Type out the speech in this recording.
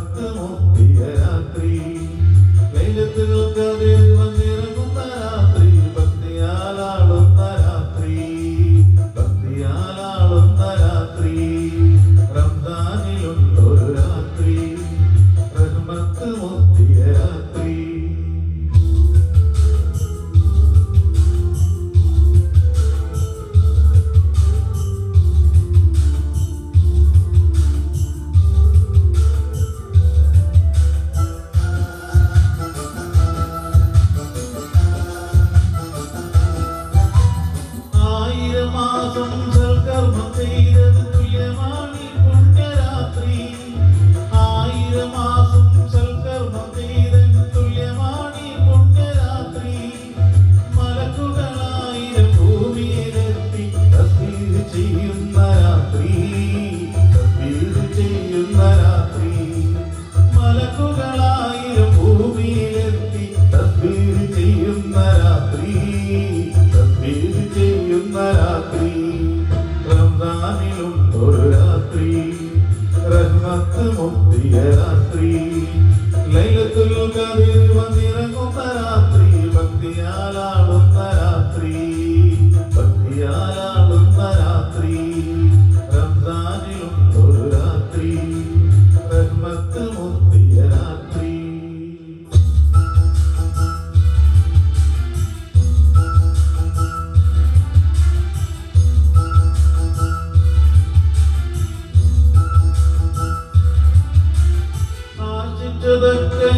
റഹ്മത്ത് മുത്തിയ രാത്രി ലൈലത്തുൽ ഖദറിൽ വന്നിറങ്ങുന്ന രാത്രി ഭക്തിയാലാളുന്ന രാത്രി ഭക്തിയാലാളുന്ന രാത്രി റംദാനിലുള്ളൊരു രാത്രി റഹ്മത്ത് മുത്തിയ രാത്രി മാസം സൽക്കർമ്മം ചെയ്തത് തുല്യമാണി പുണ്യരാത്രി 1000 മാസം സൽക്കർമ്മം ചെയ്തത് തുല്യമാണി പുണ്യരാത്രി മലക്കുകളായിരം ഭൂമിയിലെത്തി തസ്ബീഹ് ചെയ്യുന്ന രാത്രി തസ്ബീഹ് ചെയ്യുന്ന രാത്രി മലക്കുകളായിരം ഭൂമിയിലെത്തി തസ്ബീഹ് ചെയ്യുന്ന രാത്രി തസ്ബീഹ് ചെയ്യുന്ന രാത്രി റംദാനിലുള്ളൊരു രാത്രി റഹ്മത്ത് മുത്തിയ രാത്രി ലൈലത്തുൽ ഖദറിൽ വന്നിറങ്ങുന്ന രാത്രി ഭക്തിയാലാളുന്ന രാത്രി ഭക്തിയാലാളുന്ന രാത്രി റംദാനിലുള്ളൊരു രാത്രി റഹ്മത്ത് മുത്തിയ രാത്രി ആശിച്ചതൊക്കെ